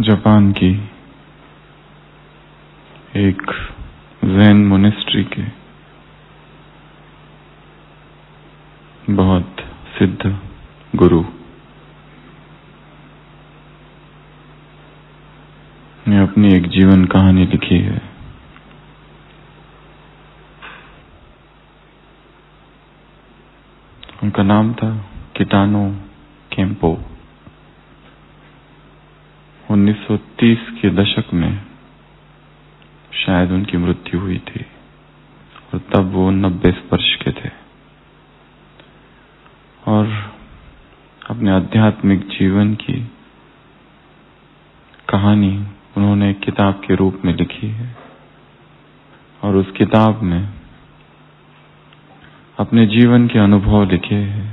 Japan की एक Zen monastery के बहुत सिद्ध गुरु ने अपनी एक जीवन कहानी लिखी है। उनका नाम था किटानो केम्पो। 1930 के दशक में शायद उनकी मृत्यु हुई थी और तब वो 90 वर्ष के थे और अपने आध्यात्मिक जीवन की कहानी उन्होंने एक किताब के रूप में लिखी है और उस किताब में अपने जीवन के अनुभव लिखे हैं।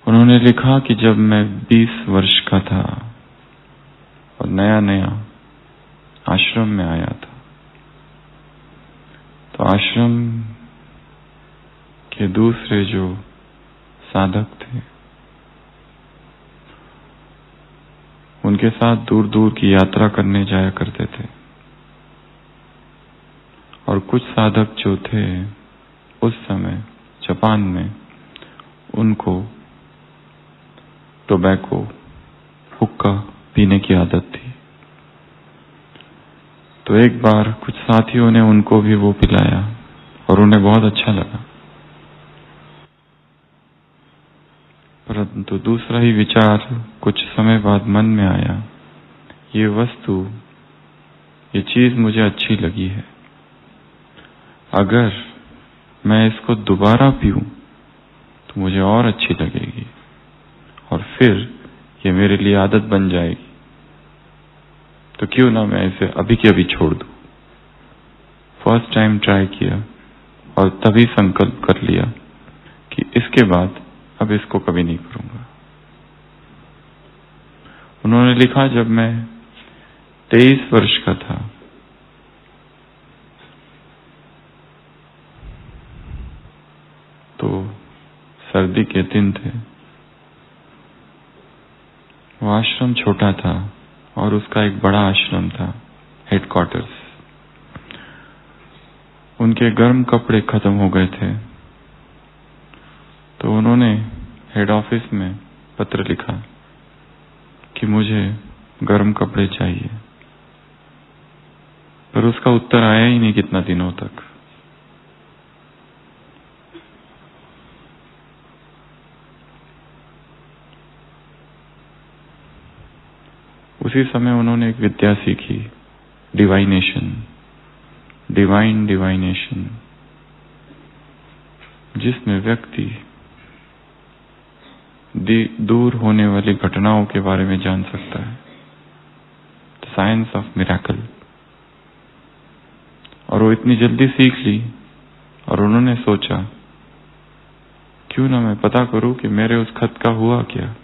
उन्होंने लिखा कि जब मैं 20 वर्ष का था और नया नया आश्रम में आया था तो आश्रम के दूसरे जो साधक थे उनके साथ दूर दूर की यात्रा करने जाया करते थे और कुछ साधक जो थे उस समय जापान में उनको टोबैको हुक्का पीने की आदत थी। तो एक बार कुछ साथियों ने उनको भी वो पिलाया और उन्हें बहुत अच्छा लगा, परंतु दूसरा ही विचार कुछ समय बाद मन में आया, ये वस्तु, ये चीज मुझे अच्छी लगी है, अगर मैं इसको दोबारा पीऊं तो मुझे और अच्छी लगेगी और फिर ये मेरे लिए आदत बन जाएगी, तो क्यों ना मैं इसे अभी के अभी छोड़ दूं। फर्स्ट टाइम ट्राई किया और तभी संकल्प कर लिया कि इसके बाद अब इसको कभी नहीं करूंगा। उन्होंने लिखा, जब मैं 23 वर्ष का था तो सर्दी के दिन थे। वो आश्रम छोटा था और उसका एक बड़ा आश्रम था, हेडक्वार्टर्स। उनके गर्म कपड़े खत्म हो गए थे तो उन्होंने हेड ऑफिस में पत्र लिखा कि मुझे गर्म कपड़े चाहिए, पर उसका उत्तर आया ही नहीं कितना दिनों तक। उसी समय उन्होंने एक विद्या सीखी, डिवाइनेशन, डिवाइन डिवाइनेशन, जिसमें व्यक्ति दूर होने वाली घटनाओं के बारे में जान सकता है, द साइंस ऑफ मिरेकल। और वो इतनी जल्दी सीख ली और उन्होंने सोचा क्यों ना मैं पता करूं कि मेरे उस खत का हुआ क्या।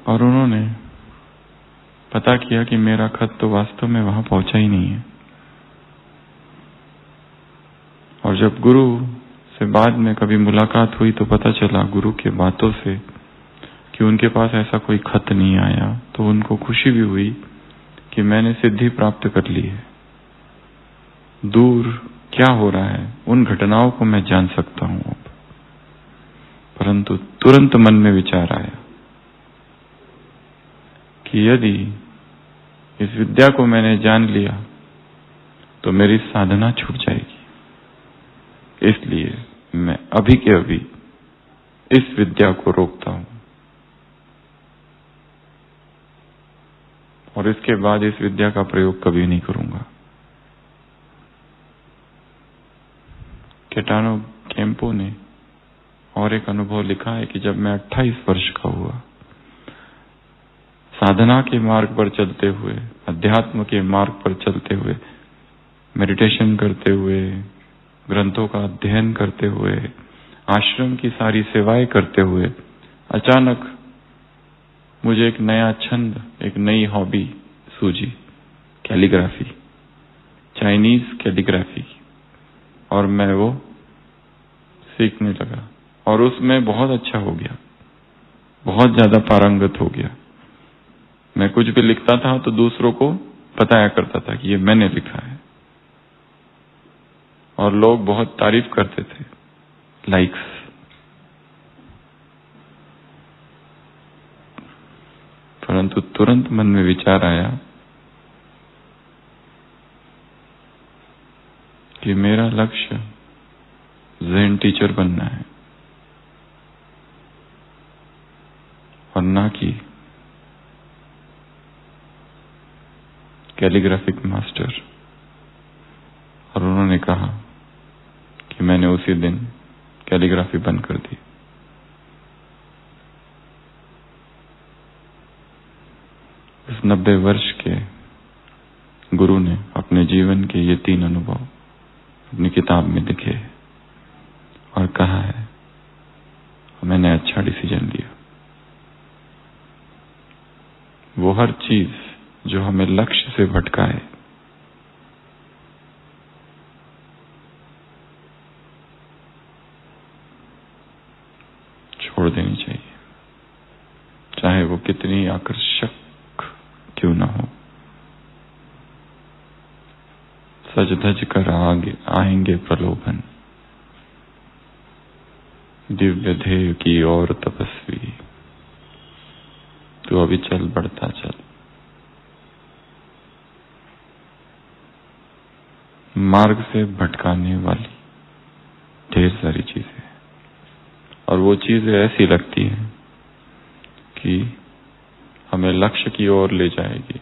और उन्होंने पता किया कि मेरा खत तो वास्तव में वहां पहुंचा ही नहीं है। और जब गुरु से बाद में कभी मुलाकात हुई तो पता चला गुरु के बातों से कि उनके पास ऐसा कोई खत नहीं आया, तो उनको खुशी भी हुई कि मैंने सिद्धि प्राप्त कर ली है। दूर क्या हो रहा है उन घटनाओं को मैं जान सकता हूं अब। परंतु तुरंत मन में विचार आया कि यदि इस विद्या को मैंने जान लिया तो मेरी साधना छूट जाएगी। इसलिए मैं अभी के अभी इस विद्या को रोकता हूं और इसके बाद इस विद्या का प्रयोग कभी नहीं करूंगा। किटानो केम्पो ने और एक अनुभव लिखा है कि जब मैं 28 वर्ष का हुआ, साधना के मार्ग पर चलते हुए, अध्यात्म के मार्ग पर चलते हुए, मेडिटेशन करते हुए, ग्रंथों का अध्ययन करते हुए, आश्रम की सारी सेवाएं करते हुए, अचानक मुझे एक नया छंद, एक नई हॉबी सूझी, कैलीग्राफी, चाइनीज कैलीग्राफी, और मैं वो सीखने लगा और उसमें बहुत अच्छा हो गया। बहुत ज्यादा पारंगत हो गया। मैं कुछ भी लिखता था तो दूसरों को बताया करता था कि ये मैंने लिखा है, और लोग बहुत तारीफ करते थे, लाइक्स। परंतु तुरंत मन में विचार आया कि मेरा लक्ष्य ज़ेन टीचर बनना है और ना कि कैलीग्राफिक मास्टर। और उन्होंने कहा कि मैंने उसी दिन कैलीग्राफी बंद कर दी। उस 90 वर्ष के गुरु ने अपने जीवन के ये 3 अनुभव अपनी किताब में लिखे और कहा है, मैंने अच्छा डिसीजन लिया। वो हर चीज जो हमें लक्ष्य से भटकाए, छोड़ देनी चाहिए, चाहे वो कितनी आकर्षक क्यों ना हो। सज धज कर आएंगे प्रलोभन, दिव्य ध्येय की ओर तपस्वी, तू अभी चल, बढ़ता चल। मार्ग से भटकाने वाली ढेर सारी चीजें, और वो चीजें ऐसी लगती हैं कि हमें लक्ष्य की ओर ले जाएगी।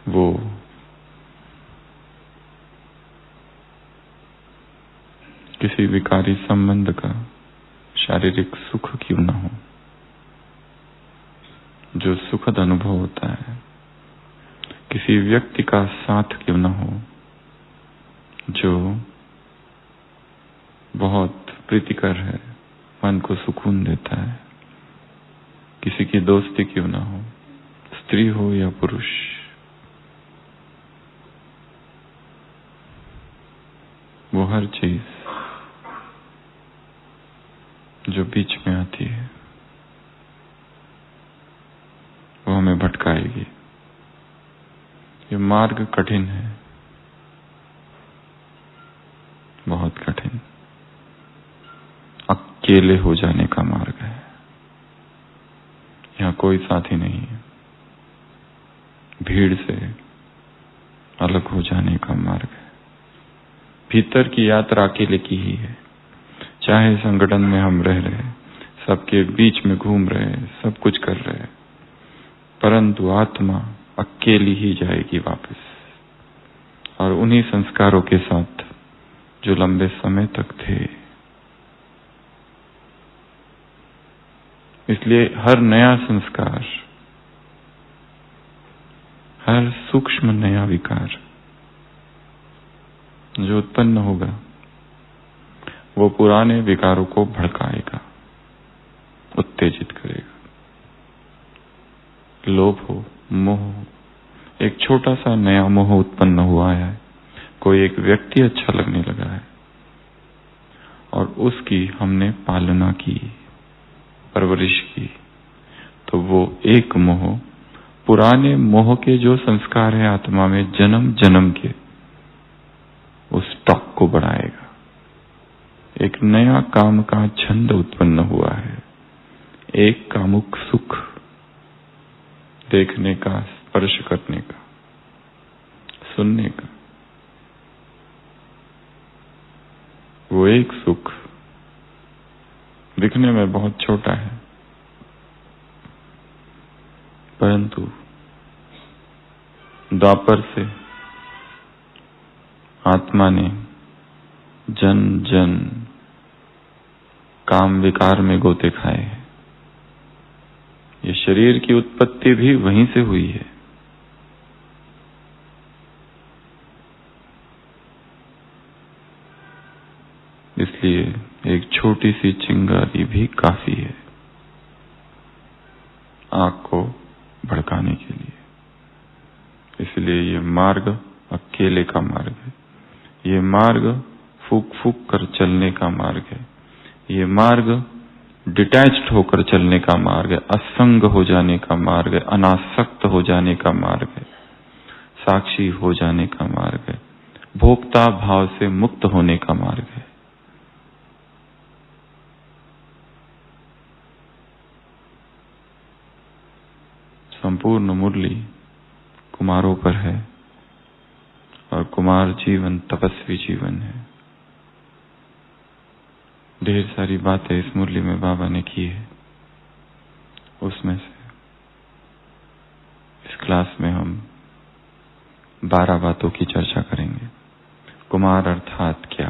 वो किसी विकारी संबंध का शारीरिक सुख क्यों ना हो, जो सुखद अनुभव होता है, किसी व्यक्ति का साथ क्यों ना हो जो बहुत प्रीतिकर है, मन को सुकून देता है, किसी की दोस्ती क्यों ना हो, स्त्री हो या पुरुष। वो हर चीज जो बीच में आती है वो हमें भटकाएगी। ये मार्ग कठिन है, बहुत कठिन। अकेले हो जाने का मार्ग है, यहाँ कोई साथी नहीं है। भीड़ से अलग हो जाने का मार्ग है। भीतर की यात्रा अकेले की ही है। चाहे संगठन में हम रह रहे, सबके बीच में घूम रहे, सब कुछ कर रहे, परंतु आत्मा अकेली ही जाएगी वापस, और उन्हीं संस्कारों के साथ जो लंबे समय तक थे। इसलिए हर नया संस्कार, हर सूक्ष्म नया विकार जो उत्पन्न होगा वो पुराने विकारों को भड़काएगा, उत्तेजित करेगा। लोभ हो, मोह हो, एक छोटा सा नया मोह उत्पन्न हुआ है, कोई एक व्यक्ति अच्छा लगने लगा है और उसकी हमने पालना की, परवरिश की, तो वो एक मोह पुराने मोह के जो संस्कार है आत्मा में जन्म जन्म के, उस स्टॉक को बढ़ाएगा। एक नया काम का छंद उत्पन्न हुआ है, एक कामुक सुख, देखने का, स्पर्श करने का, सुनने का। वो एक सुख दिखने में बहुत छोटा है, परंतु द्वापर से आत्मा ने जन जन काम विकार में गोते खाए हैं। ये शरीर की उत्पत्ति भी वहीं से हुई है। इसलिए एक छोटी सी चिंगारी भी काफी है आग को भड़काने के लिए। इसलिए ये मार्ग अकेले का मार्ग है, ये मार्ग फूक फूक कर चलने का मार्ग है, ये मार्ग डिटैच्ड होकर चलने का मार्ग है, असंग हो जाने का मार्ग है, अनासक्त हो जाने का मार्ग है, साक्षी हो जाने का मार्ग है, भोक्ता भाव से मुक्त होने का मार्ग है। संपूर्ण मुरली कुमारों पर है और कुमार जीवन तपस्वी जीवन है। ढेर सारी बातें इस मुरली में बाबा ने की है, उसमें से इस क्लास में हम 12 बातों की चर्चा करेंगे। कुमार अर्थात क्या?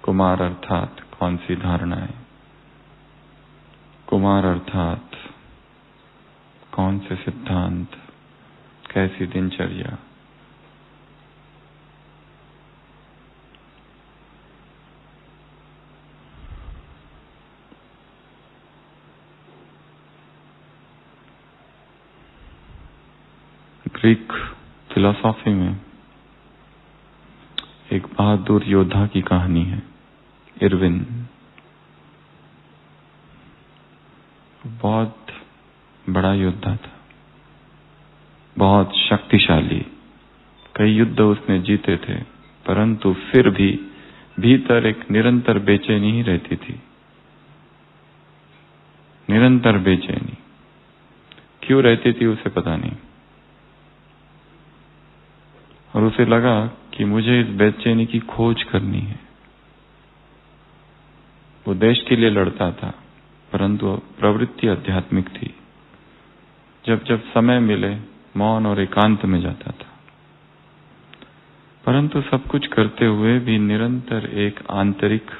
कुमार अर्थात कौन सी धारणाएं? कुमार अर्थात कौन से सिद्धांत, कैसी दिनचर्या? ग्रीक फिलॉसफी में एक बहादुर योद्धा की कहानी है, इरविन। बहुत बड़ा योद्धा था, बहुत शक्तिशाली, कई युद्ध उसने जीते थे, परंतु फिर भी भीतर एक निरंतर बेचैनी ही रहती थी, निरंतर बेचैनी। क्यों रहती थी उसे पता नहीं, और उसे लगा कि मुझे इस बेचैनी की खोज करनी है। वो देश के लिए लड़ता था, परंतु प्रवृत्ति आध्यात्मिक थी। जब जब समय मिले मौन और एकांत में जाता था, परंतु सब कुछ करते हुए भी निरंतर एक आंतरिक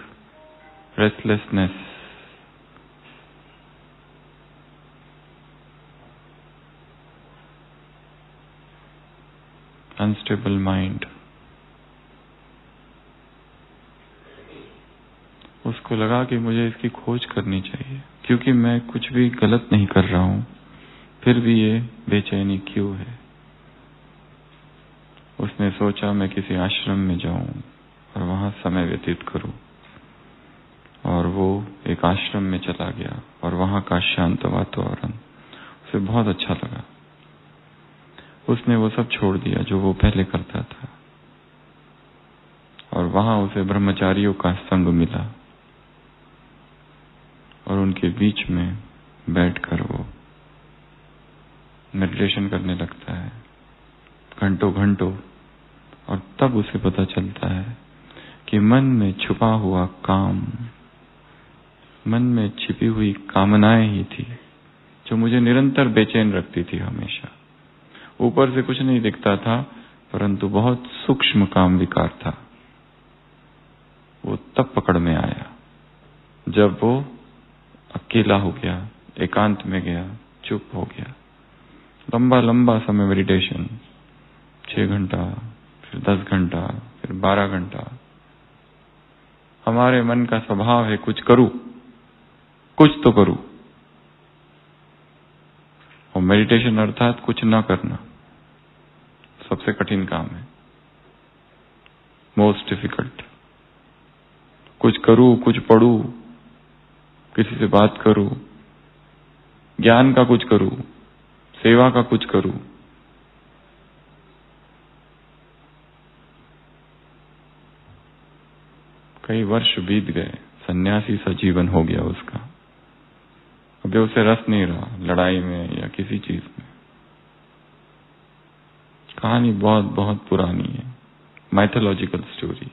रेस्टलेसनेस, अनस्टेबल माइंड। उसको लगा कि मुझे इसकी खोज करनी चाहिए, क्योंकि मैं कुछ भी गलत नहीं कर रहा हूं, फिर भी ये बेचैनी क्यों है। उसने सोचा मैं किसी आश्रम में जाऊं और वहां समय व्यतीत करूं, और वो एक आश्रम में चला गया और वहां का शांत वातावरण उसे बहुत अच्छा लगा। उसने वो सब छोड़ दिया जो वो पहले करता था, और वहां उसे ब्रह्मचारियों का संग मिला, और उनके बीच में बैठकर वो मेडिटेशन करने लगता है घंटों घंटों। और तब उसे पता चलता है कि मन में छुपा हुआ काम, मन में छिपी हुई कामनाएं ही थी जो मुझे निरंतर बेचैन रखती थी हमेशा। ऊपर से कुछ नहीं दिखता था, परंतु बहुत सूक्ष्म काम विकार था। वो तब पकड़ में आया जब वो अकेला हो गया, एकांत में गया, चुप हो गया। लंबा लंबा समय मेडिटेशन, 6 घंटा, फिर 10 घंटा, फिर 12 घंटा। हमारे मन का स्वभाव है कुछ करूं, कुछ तो करूं। और मेडिटेशन अर्थात कुछ ना करना सबसे कठिन काम है, मोस्ट डिफिकल्ट। कुछ करूं, कुछ पढ़ूं, किसी से बात करूं, ज्ञान का कुछ करूं, सेवा का कुछ करूं। कई वर्ष बीत गए, सन्यासी सा जीवन हो गया उसका। अभी उसे रस नहीं रहा लड़ाई में या किसी चीज में। कहानी बहुत बहुत पुरानी है, माइथोलॉजिकल स्टोरी।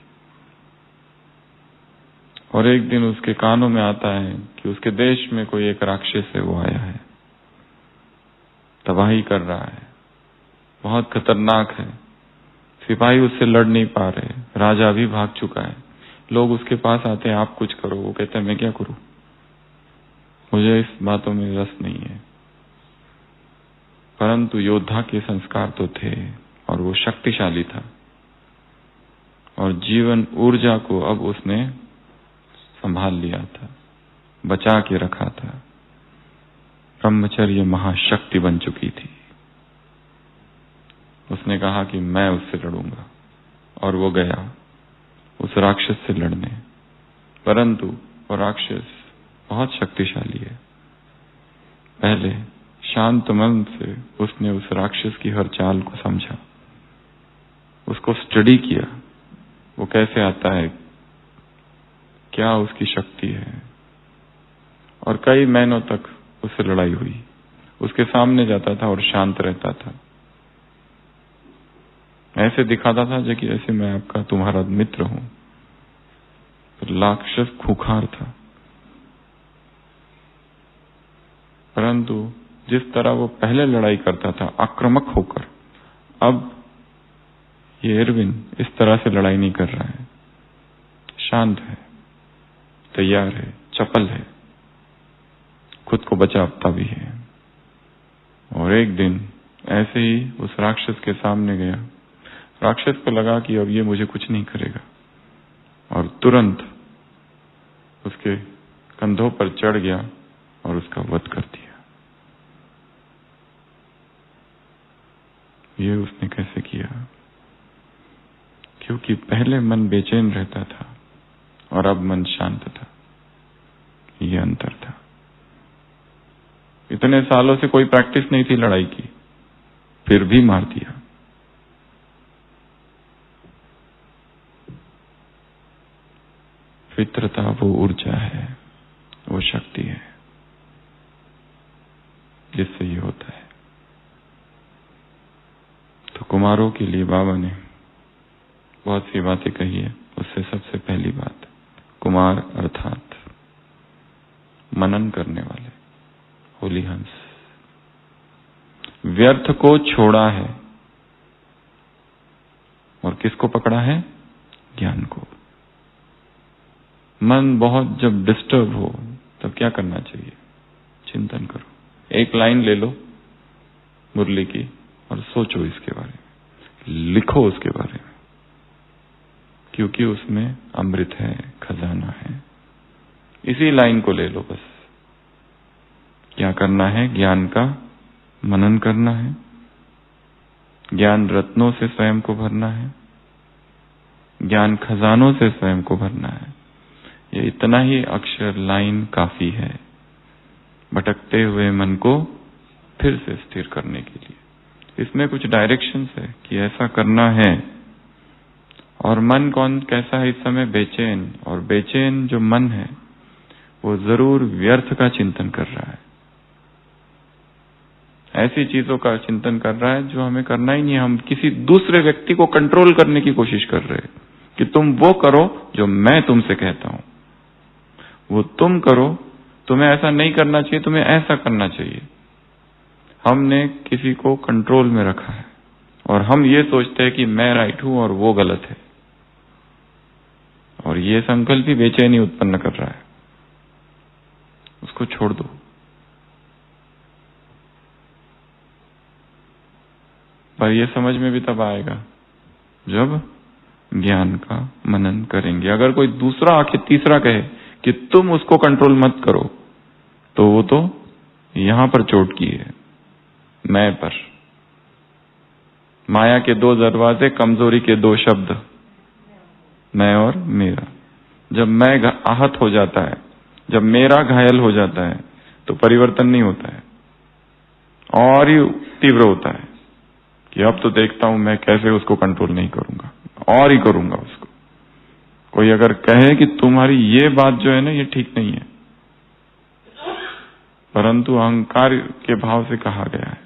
और एक दिन उसके कानों में आता है कि उसके देश में कोई एक राक्षस है, वो आया है, तबाही कर रहा है, बहुत खतरनाक है। सिपाही उससे लड़ नहीं पा रहे, राजा भी भाग चुका है। लोग उसके पास आते हैं, आप कुछ करो। वो कहते हैं मैं क्या करूं, मुझे इस बातों में रस नहीं है। परंतु योद्धा के संस्कार तो थे, और वो शक्तिशाली था, और जीवन ऊर्जा को अब उसने संभाल लिया था, बचा के रखा था। ब्रह्मचर्य महाशक्ति बन चुकी थी। उसने कहा कि मैं उससे लड़ूंगा, और वो गया। उस राक्षस से लड़ने, परंतु वो राक्षस बहुत शक्तिशाली है। पहले शांत मन से उसने उस राक्षस की हर चाल को समझा, उसको स्टडी किया, वो कैसे आता है, क्या उसकी शक्ति है, और कई महीनों तक उससे लड़ाई हुई। उसके सामने जाता था और शांत रहता था, ऐसे दिखाता था जैसे मैं आपका तुम्हारा मित्र हूं। राक्षस खूंखार था, परंतु जिस तरह वो पहले लड़ाई करता था आक्रामक होकर, अब ये एरविन इस तरह से लड़ाई नहीं कर रहा है, शांत है, तैयार है, चपल है, खुद को बचाता भी है। और एक दिन ऐसे ही उस राक्षस के सामने गया। राक्षस को लगा कि अब ये मुझे कुछ नहीं करेगा, और तुरंत उसके कंधों पर चढ़ गया और उसका वध कर दिया। ये उसने कैसे किया? क्योंकि पहले मन बेचैन रहता था और अब मन शांत था। ये अंतर था। इतने सालों से कोई प्रैक्टिस नहीं थी लड़ाई की, फिर भी मार दिया। फित्रता वो ऊर्जा है, वो शक्ति है जिससे ये होता है। तो कुमारों के लिए बाबा ने बहुत सी बातें कही है। उससे सबसे पहली बात, कुमार अर्थात मनन करने वाले, होली हंस, व्यर्थ को छोड़ा है और किसको पकड़ा है? ज्ञान को। मन बहुत जब डिस्टर्ब हो तब क्या करना चाहिए? चिंतन करो। एक लाइन ले लो मुरली की और सोचो इसके बारे में, लिखो उसके बारे में, क्योंकि उसमें अमृत है, खजाना है। इसी लाइन को ले लो बस। क्या करना है? ज्ञान का मनन करना है, ज्ञान रत्नों से स्वयं को भरना है, ज्ञान खजानों से स्वयं को भरना है। ये इतना ही अक्षर लाइन काफी है भटकते हुए मन को फिर से स्थिर करने के लिए। इसमें कुछ डायरेक्शंस है कि ऐसा करना है। और मन कौन कैसा है इस समय? बेचैन। और बेचैन जो मन है वो जरूर व्यर्थ का चिंतन कर रहा है, ऐसी चीजों का चिंतन कर रहा है जो हमें करना ही नहीं है। हम किसी दूसरे व्यक्ति को कंट्रोल करने की कोशिश कर रहे हैं कि तुम वो करो जो मैं तुमसे कहता हूं, वो तुम करो, तुम्हें ऐसा नहीं करना चाहिए, तुम्हें ऐसा करना चाहिए। हमने किसी को कंट्रोल में रखा है और हम ये सोचते हैं कि मैं राइट हूं और वो गलत है, और ये संकल्प भी बेचैनी उत्पन्न कर रहा है। उसको छोड़ दो। पर ये समझ में भी तब आएगा जब ज्ञान का मनन करेंगे। अगर कोई दूसरा आके तीसरा कहे कि तुम उसको कंट्रोल मत करो, तो वो तो यहां पर चोट की है, मैं पर। माया के दो दरवाजे, कमजोरी के दो शब्द, मैं और मेरा। जब मैं आहत हो जाता है, जब मेरा घायल हो जाता है, तो परिवर्तन नहीं होता है, और ही तीव्र होता है कि अब तो देखता हूं मैं कैसे उसको कंट्रोल नहीं करूंगा, और ही करूंगा उसको। कोई अगर कहे कि तुम्हारी ये बात जो है ना ये ठीक नहीं है, परंतु अहंकार के भाव से कहा गया है,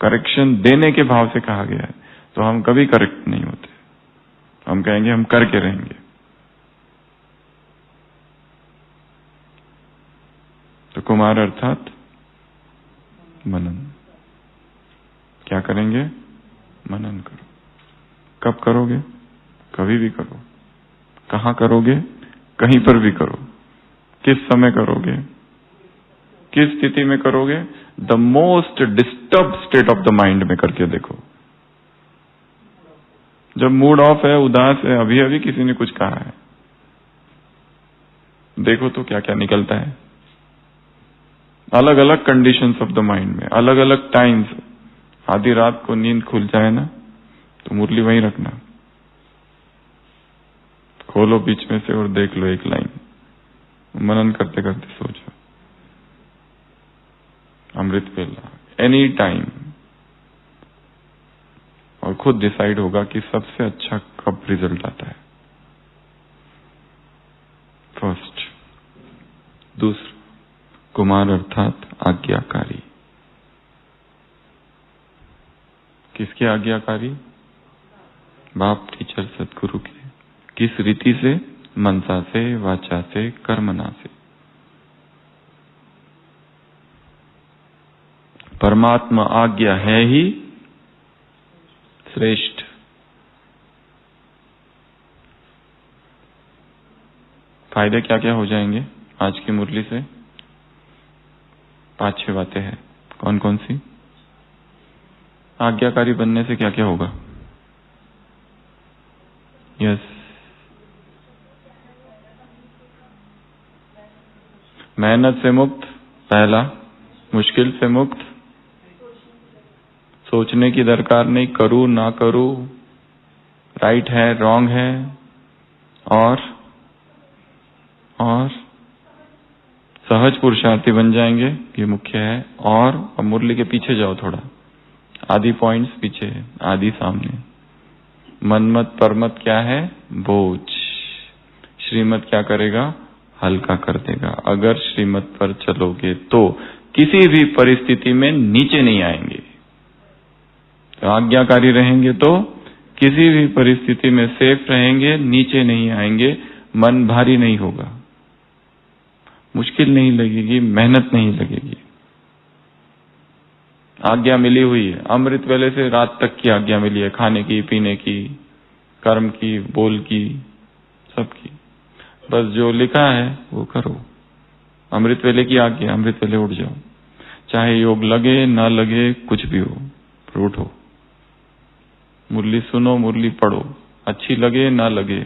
करेक्शन देने के भाव से कहा गया है, तो हम कभी करेक्ट नहीं होते। हम कहेंगे हम करके रहेंगे। तो कुमार अर्थात मनन। क्या करेंगे? मनन करो। कब करोगे? कभी भी करो। कहां करोगे? कहीं पर भी करो। किस समय करोगे? किस स्थिति में करोगे? The most disturb state of the mind में करके देखो। जब मूड ऑफ है, उदास है, अभी अभी किसी ने कुछ कहा है, देखो तो क्या क्या निकलता है। अलग अलग कंडीशंस ऑफ द माइंड में, अलग अलग टाइम्स। आधी रात को नींद खुल जाए ना, तो मुरली वहीं रखना, खोलो बीच में से और देख लो एक लाइन, मनन करते करते सोचो। अमृत वेला एनी टाइम, और खुद डिसाइड होगा कि सबसे अच्छा कब रिजल्ट आता है। फर्स्ट। दूसरा, कुमार अर्थात आज्ञाकारी। किसके आज्ञाकारी? बाप, टीचर, सदगुरु के। किस रीति से? मनसा से, वाचा से, कर्मना से। परमात्मा आज्ञा है ही श्रेष्ठ। फायदे क्या क्या हो जाएंगे आज की मुरली से? 5-6 बातें हैं। कौन कौन सी? आज्ञाकारी बनने से क्या क्या होगा? यस। मेहनत से मुक्त, पहला। मुश्किल से मुक्त, सोचने की दरकार नहीं, करूं ना करूं, राइट है रॉन्ग है, और सहज पुरुषार्थी बन जाएंगे, ये मुख्य है। और अब मुरली के पीछे जाओ थोड़ा, आदि पॉइंट्स पीछे है, आदि सामने। मनमत परमत क्या है? बोझ। श्रीमत क्या करेगा? हल्का कर देगा। अगर श्रीमत पर चलोगे तो किसी भी परिस्थिति में नीचे नहीं आएंगे। तो आज्ञाकारी रहेंगे तो किसी भी परिस्थिति में सेफ रहेंगे, नीचे नहीं आएंगे, मन भारी नहीं होगा, मुश्किल नहीं लगेगी, मेहनत नहीं लगेगी। आज्ञा मिली हुई है, अमृत वेले से रात तक की आज्ञा मिली है, खाने की, पीने की, कर्म की, बोल की, सबकी। बस जो लिखा है वो करो। अमृत वेले की आज्ञा, अमृत वेले उठ जाओ, चाहे योग लगे ना लगे, कुछ भी हो, पर उठो। मुरली सुनो, मुरली पढ़ो, अच्छी लगे ना लगे,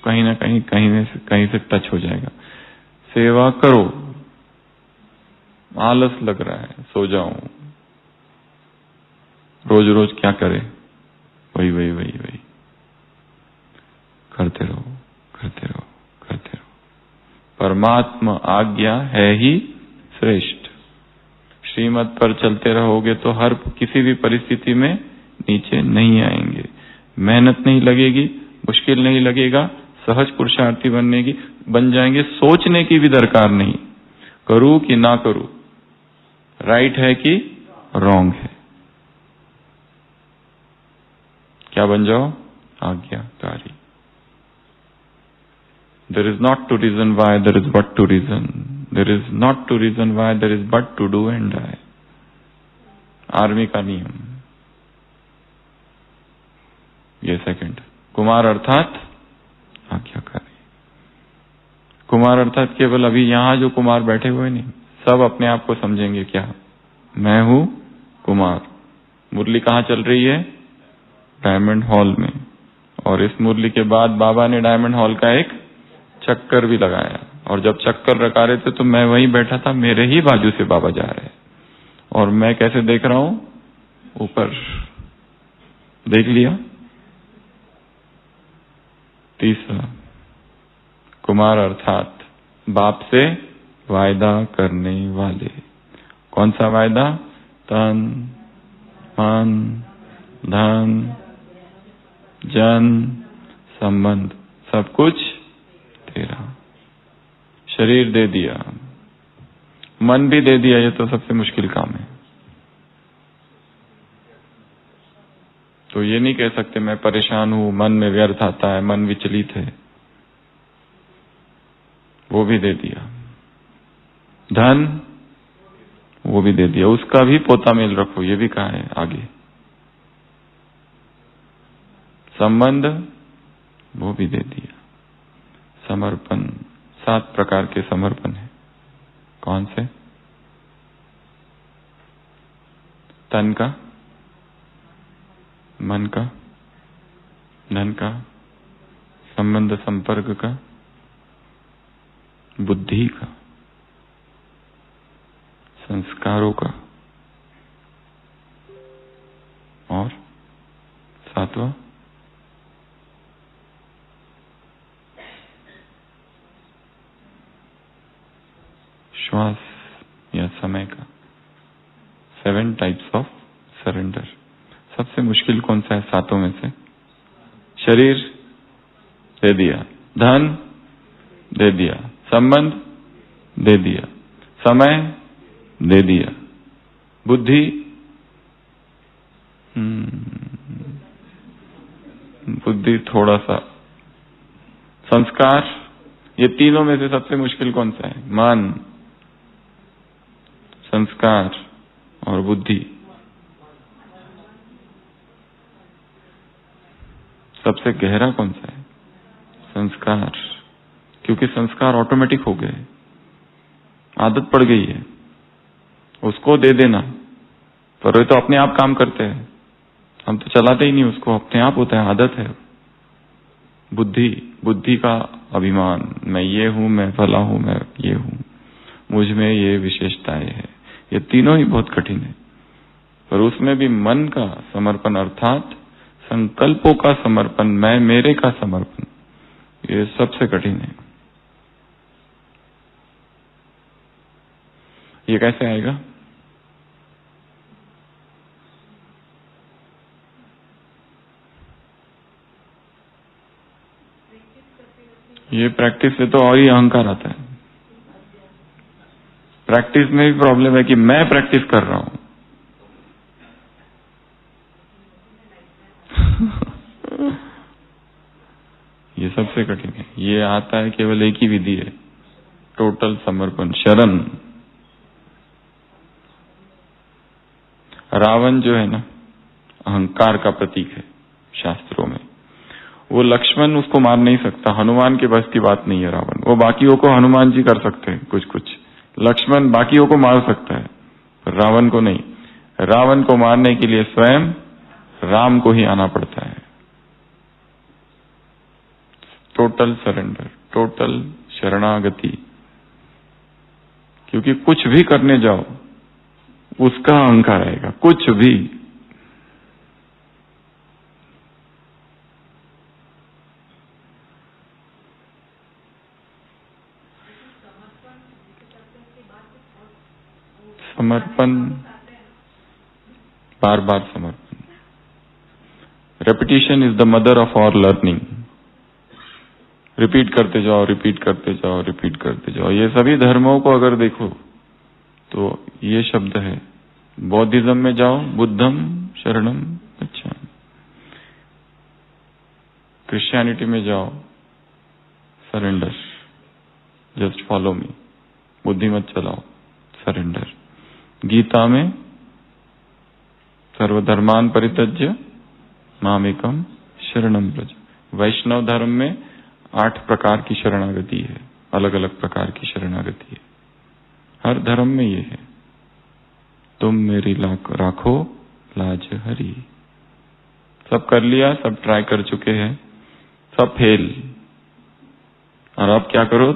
कहीं ना कहीं से टच हो जाएगा। सेवा करो, आलस लग रहा है, सो जाऊं, रोज रोज क्या करे, वही वही वही वही करते रहो, करते रहो, करते रहो। परमात्मा आज्ञा है ही श्रेष्ठ। श्रीमत पर चलते रहोगे तो हर किसी भी परिस्थिति में नीचे नहीं आएंगे, मेहनत नहीं लगेगी, मुश्किल नहीं लगेगा, सहज पुरुषार्थी बन जाएंगे। सोचने की भी दरकार नहीं, करूं कि ना करूं, राइट है कि रॉन्ग है, क्या बन जाओ? आज्ञाकारी। There is not to reason why, there is but to reason. There is not to reason why, there is but to do and die. Army का नियम ये सेकंड। कुमार अर्थात आज्ञाकारी। कुमार अर्थात केवल अभी यहां जो कुमार बैठे हुए नहीं, सब अपने आप को समझेंगे क्या? मैं हूं कुमार। मुरली कहां चल रही है? डायमंड हॉल में। और इस मुरली के बाद बाबा ने डायमंड हॉल का एक चक्कर भी लगाया, और जब चक्कर लगा रहे थे तो मैं वहीं बैठा था, मेरे ही बाजू से बाबा जा रहे हैं, और मैं कैसे देख रहा हूं? ऊपर। देख लिया? तीसरा, कुमार अर्थात बाप से वायदा करने वाले। कौन सा वायदा? तन, मन, धन, जन, संबंध, सब कुछ तेरा। शरीर दे दिया, मन भी दे दिया, ये तो सबसे मुश्किल काम है। तो ये नहीं कह सकते मैं परेशान हूं, मन में व्यर्थ आता है, मन विचलित है, वो भी दे दिया। धन, वो भी दे दिया, उसका भी पोता मेल रखो, ये भी कहा है आगे। संबंध, वो भी दे दिया। समर्पण, 7 प्रकार के समर्पण है। कौन से? तन का, मन का, धन का, संबंध संपर्क का, बुद्धि का, संस्कारों का, और 7वां या समय का। 7 टाइप्स ऑफ सरेंडर। सबसे मुश्किल कौन सा है सातों में से? शरीर दे दिया, धन दे दिया, संबंध दे दिया, समय दे दिया, बुद्धि बुद्धि थोड़ा सा, संस्कार, ये तीनों में से सबसे मुश्किल कौन सा है? मन, संस्कार और बुद्धि। सबसे गहरा कौन सा है? संस्कार, क्योंकि संस्कार ऑटोमेटिक हो गए, आदत पड़ गई है, उसको दे देना। पर वे तो अपने आप काम करते हैं, हम तो चलाते ही नहीं उसको, अपने आप होता है, आदत है। बुद्धि, बुद्धि का अभिमान, मैं ये हूं, मैं भला हूं, मैं ये हूं, मुझ में ये विशेषताएं है, ये तीनों ही बहुत कठिन है। पर उसमें भी मन का समर्पण अर्थात संकल्पों का समर्पण, मैं मेरे का समर्पण, ये सबसे कठिन है। ये कैसे आएगा? ये प्रैक्टिस से तो और ही अहंकार आता है। प्रैक्टिस में भी प्रॉब्लम है कि मैं प्रैक्टिस कर रहा हूं। ये सबसे कठिन है। ये आता है केवल एक ही विधि है, टोटल समर्पण, शरण। रावण जो है ना, अहंकार का प्रतीक है शास्त्रों में। वो लक्ष्मण उसको मार नहीं सकता, हनुमान के बस की बात नहीं है रावण। वो बाकियों को हनुमान जी कर सकते हैं कुछ कुछ, लक्ष्मण बाकियों को मार सकता है, पर रावण को नहीं। रावण को मारने के लिए स्वयं राम को ही आना पड़ता है। टोटल सरेंडर, टोटल शरणागति। क्योंकि कुछ भी करने जाओ उसका अहंकार आएगा, कुछ भी। समर्पण, बार बार समर्पण। Repetition is the mother of all learning. Repeat करते जाओ, रिपीट करते जाओ, रिपीट करते जाओ। ये सभी धर्मों को अगर देखो तो ये शब्द है। बौद्धिज्म में जाओ, बुद्धम शरणम गच्छामि। क्रिश्चियनिटी में जाओ, सरेंडर, जस्ट फॉलो मी, बुद्धि मत चलाओ, सरेंडर। गीता में सर्वधर्मान परित्यज्य मामेकम शरणम व्रज। वैष्णव धर्म में 8 प्रकार की शरणागति है, अलग अलग प्रकार की शरणागति है। हर धर्म में ये है, तुम मेरी राखो लाज हरी। सब कर लिया, सब ट्राई कर चुके हैं, सब फेल। और अब क्या करो?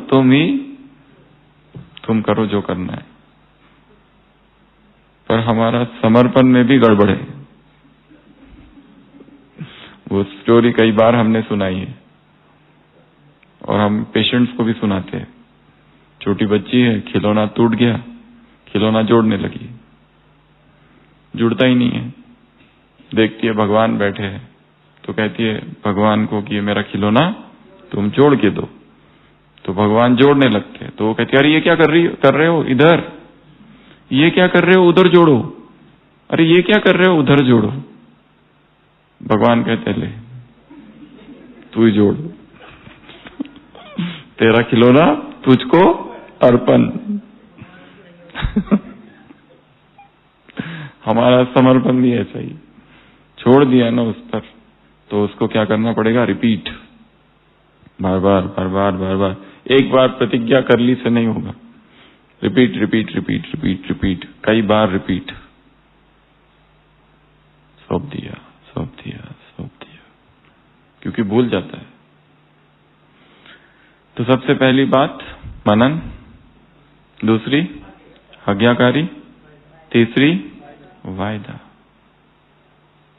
तुम करो जो करना है। पर हमारा समर्पण में भी गड़बड़ है। वो स्टोरी कई बार हमने सुनाई है और हम पेशेंट्स को भी सुनाते हैं। छोटी बच्ची है, खिलौना टूट गया, खिलौना जोड़ने लगी, जुड़ता ही नहीं है। देखती है भगवान बैठे हैं, तो कहती है भगवान को कि ये मेरा खिलौना तुम जोड़ के दो। तो भगवान जोड़ने लगते हैं। तो वो कहती है, अरे ये क्या कर रहे हो इधर, ये क्या कर रहे हो उधर जोड़ो, अरे ये क्या कर रहे हो उधर जोड़ो। भगवान कहते ले तू ही जोड़, तेरा खिलौना तुझको अर्पण। हमारा समर्पण भी ऐसा ही, छोड़ दिया ना उस पर, तो उसको क्या करना पड़ेगा? रिपीट, बार बार बार बार बार बार। एक बार प्रतिज्ञा कर ली से नहीं होगा, repeat repeat repeat repeat repeat, कई बार रिपीट। सौंप दिया, सौंप दिया, सौंप दिया, क्योंकि भूल जाता है। तो सबसे पहली बात मनन, दूसरी आज्ञाकारी, तीसरी वायदा।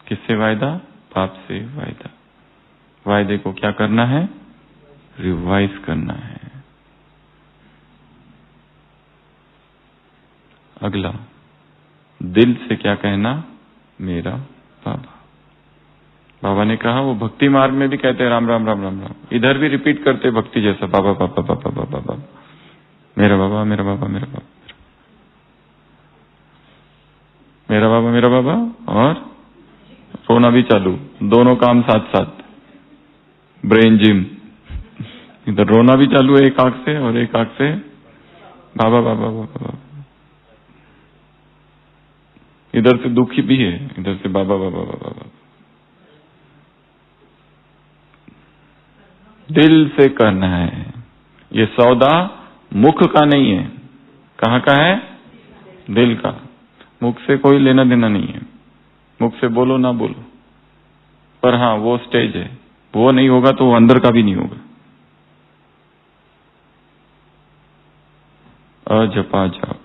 किससे वायदा? पाप से वायदा। वायदे को क्या करना है? रिवाइज करना है। अगला, दिल से क्या कहना, मेरा बाबा। बाबा ने कहा, वो भक्ति मार्ग में भी कहते हैं राम राम राम राम राम, इधर भी रिपीट करते भक्ति जैसा, बाबा बाबा बाबा बाबा बाबा, मेरा बाबा मेरा बाबा मेरा बाबा मेरा बाबा मेरा बाबा, और रोना भी चालू, दोनों काम साथ साथ, ब्रेन जिम। इधर रोना भी चालू है एक आंख से और एक आंख से बाबा बाबा बाबा बाबा, इधर से दुखी भी है, इधर से बाबा बाबा बाबा बाबा। दिल से करना है ये सौदा, मुख का नहीं है। कहाँ का है? दिल का। मुख से कोई लेना देना नहीं है, मुख से बोलो ना बोलो, पर हाँ वो स्टेज है, वो नहीं होगा तो वो अंदर का भी नहीं होगा। अजपा जाप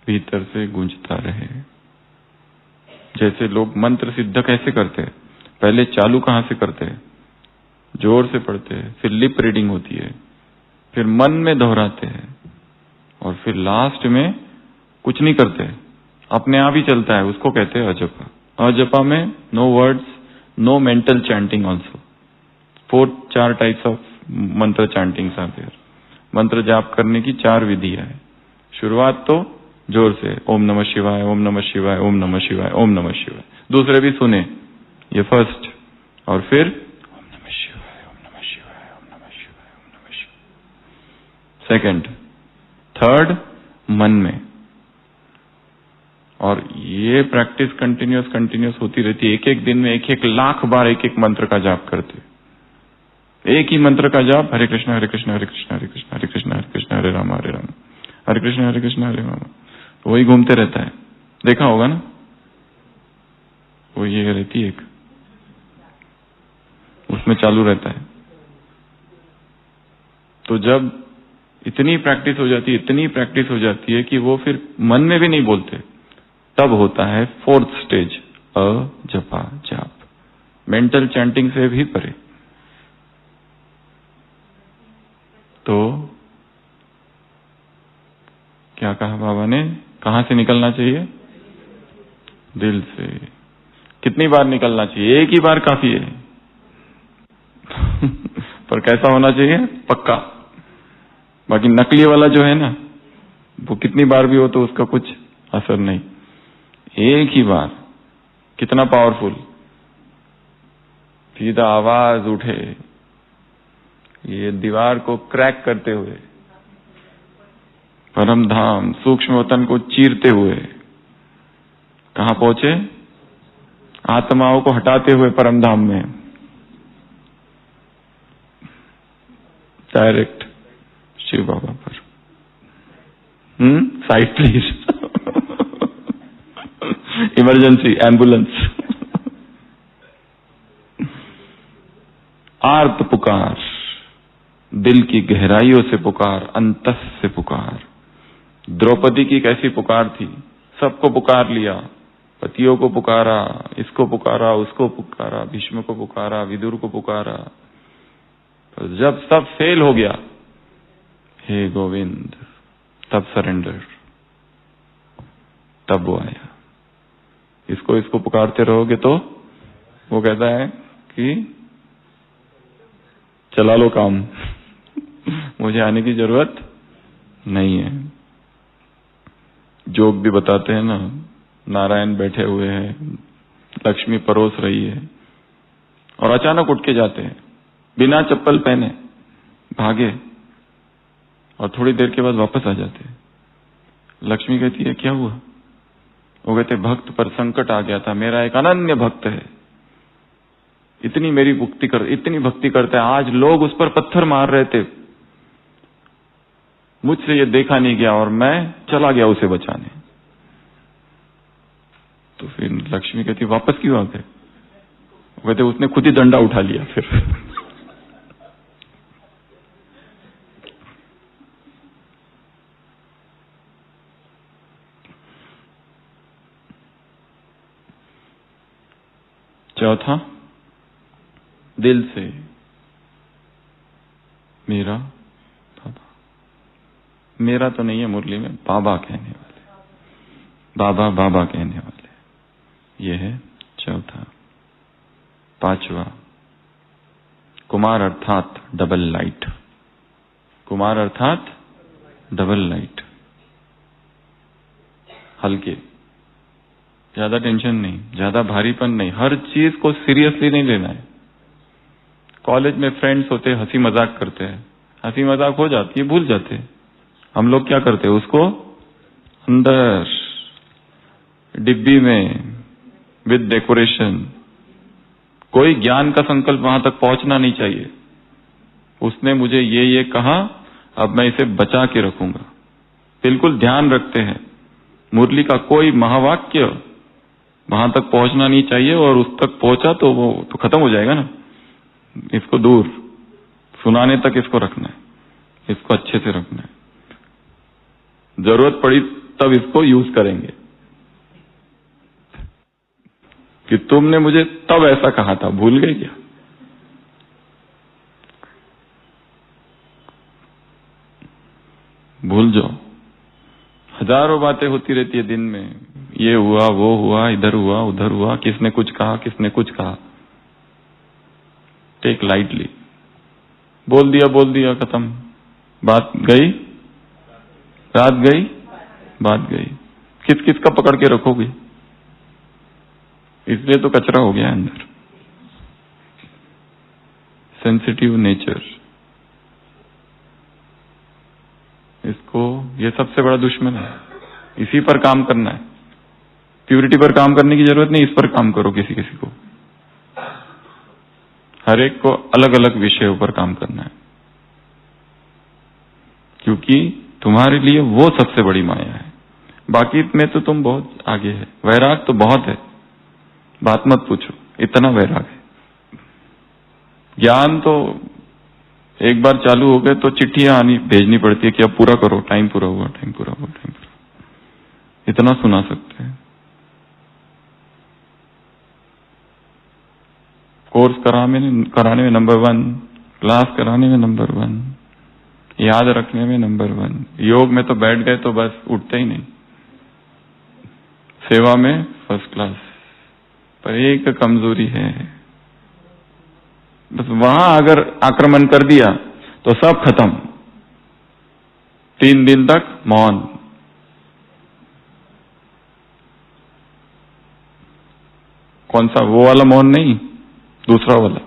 भीतर से गूंजता रहे। जैसे लोग मंत्र सिद्ध कैसे करते हैं, पहले चालू कहां से करते हैं, जोर से पढ़ते हैं, फिर लिप रीडिंग होती है, फिर मन में दोहराते हैं, और फिर लास्ट में कुछ नहीं करते, अपने आप ही चलता है, उसको कहते हैं अजपा। अजपा में no words, no mental chanting also. 4 types of mantra chantings are there. मंत्र जाप करने की 4 विधियां है। शुरुआत तो जोर से, ओम नमः शिवाय ओम नमः शिवाय ओम नमः शिवाय ओम नमः शिवाय, दूसरे भी सुने, ये फर्स्ट, और फिर ओम नमः शिवाय ओम नमः शिवाय ओम नमः शिवाय ओम नमः शिवाय, सेकंड, थर्ड मन में। और ये प्रैक्टिस कंटिन्यूस होती रहती है। एक दिन में 1 लाख बार एक मंत्र का जाप करते, एक ही मंत्र का जाप, हरे कृष्ण हरे कृष्ण हरे कृष्ण हरे कृष्ण हरे कृष्ण हरे कृष्ण हरे राम हरे कृष्ण हरे कृष्ण हरे राम, वही घूमते रहता है। देखा होगा ना, वो ये रहती है एक, उसमें चालू रहता है। तो जब इतनी प्रैक्टिस हो जाती है कि वो फिर मन में भी नहीं बोलते, तब होता है 4th स्टेज, अजपा जाप, मेंटल चैंटिंग से भी परे। तो क्या कहा बाबा ने, कहां से निकलना चाहिए? दिल से। कितनी बार निकलना चाहिए? एक ही बार काफी है। पर कैसा होना चाहिए? पक्का। बाकी नकली वाला जो है ना, वो कितनी बार भी हो तो उसका कुछ असर नहीं। एक ही बार, कितना पावरफुल, सीधा आवाज उठे, ये दीवार को क्रैक करते हुए, परम धाम सूक्ष्म वतन को चीरते हुए कहां पहुंचे? आत्माओं को हटाते हुए परम धाम में, डायरेक्ट शिव बाबा पर। Side please, emergency ambulance. आर्त पुकार, दिल की गहराइयों से पुकार, अंतस से पुकार। द्रौपदी की कैसी पुकार थी, सबको पुकार लिया, पतियों को पुकारा, इसको पुकारा, उसको पुकारा, भीष्म को पुकारा, विदुर को पुकारा। तो जब सब फेल हो गया, हे गोविंद, तब सरेंडर, तब वो आया। इसको पुकारते रहोगे तो वो कहता है कि चला लो काम, मुझे आने की जरूरत नहीं है। जोक भी बताते हैं ना, नारायण बैठे हुए हैं, लक्ष्मी परोस रही है, और अचानक उठ के जाते हैं, बिना चप्पल पहने भागे, और थोड़ी देर के बाद वापस आ जाते हैं। लक्ष्मी कहती है क्या हुआ? वो कहते भक्त पर संकट आ गया था, मेरा एक अनन्य भक्त है, इतनी भक्ति करता है, आज लोग उस पर पत्थर मार रहे थे, मुझसे ये देखा नहीं गया और मैं चला गया उसे बचाने। तो फिर लक्ष्मी कहती वापस क्यों आ गए? वो कहते उसने खुद ही डंडा उठा लिया फिर। चौथा, दिल से, मेरा बाबा, मेरा तो नहीं है मुरली में, बाबा कहने वाले, बाबा बाबा कहने वाले। ये है चौथा। पांचवा, कुमार अर्थात डबल लाइट। कुमार अर्थात डबल लाइट। हल्के, ज्यादा टेंशन नहीं, ज्यादा भारीपन नहीं, हर चीज को सीरियसली नहीं लेना है। कॉलेज में फ्रेंड्स होते, हंसी मजाक करते हैं, हंसी मजाक हो जाती है, भूल जाते हैं। हम लोग क्या करते हैं, उसको अंदर डिब्बी में विद डेकोरेशन। कोई ज्ञान का संकल्प वहां तक पहुंचना नहीं चाहिए। उसने मुझे ये कहा, अब मैं इसे बचा के रखूंगा। बिल्कुल ध्यान रखते हैं, मुरली का कोई महावाक्य वहां तक पहुंचना नहीं चाहिए, और उस तक पहुंचा तो वो तो खत्म हो जाएगा ना। इसको दूर, सुनाने तक इसको रखना है, इसको अच्छे से रखना है। जरूरत पड़ी तब इसको यूज करेंगे कि तुमने मुझे तब ऐसा कहा था, भूल गए क्या? भूल जाओ। हजारों बातें होती रहती है दिन में, ये हुआ, वो हुआ, इधर हुआ, उधर हुआ, किसने कुछ कहा, किसने कुछ कहा। Take lightly. बोल दिया, खत्म। बात गई, रात गई, बात गई। किस किस का पकड़ के रखोगे? इसलिए तो कचरा हो गया अंदर। सेंसिटिव नेचर, इसको, ये सबसे बड़ा दुश्मन है। इसी पर काम करना है। प्यूरिटी पर काम करने की जरूरत नहीं, इस पर काम करो। किसी किसी को, हर एक को अलग अलग विषयों पर काम करना है, क्योंकि तुम्हारे लिए वो सबसे बड़ी माया है। बाकी में तो तुम बहुत आगे है। वैराग तो बहुत है, बात मत पूछो, इतना वैराग है। ज्ञान तो एक बार चालू हो गए तो चिट्ठियां आनी, भेजनी पड़ती है कि अब पूरा करो, टाइम पूरा हुआ, टाइम पूरा हुआ, टाइम पूरा। इतना सुना सकते हैं। कोर्स कराने में नंबर 1, क्लास कराने में नंबर 1, याद रखने में नंबर 1। योग में तो बैठ गए तो बस उठते ही नहीं। सेवा में फर्स्ट क्लास। पर एक कमजोरी है, बस वहां अगर आक्रमण कर दिया तो सब खत्म। 3 दिन तक मौन। कौन सा? वो वाला मौन नहीं, दूसरा वाला,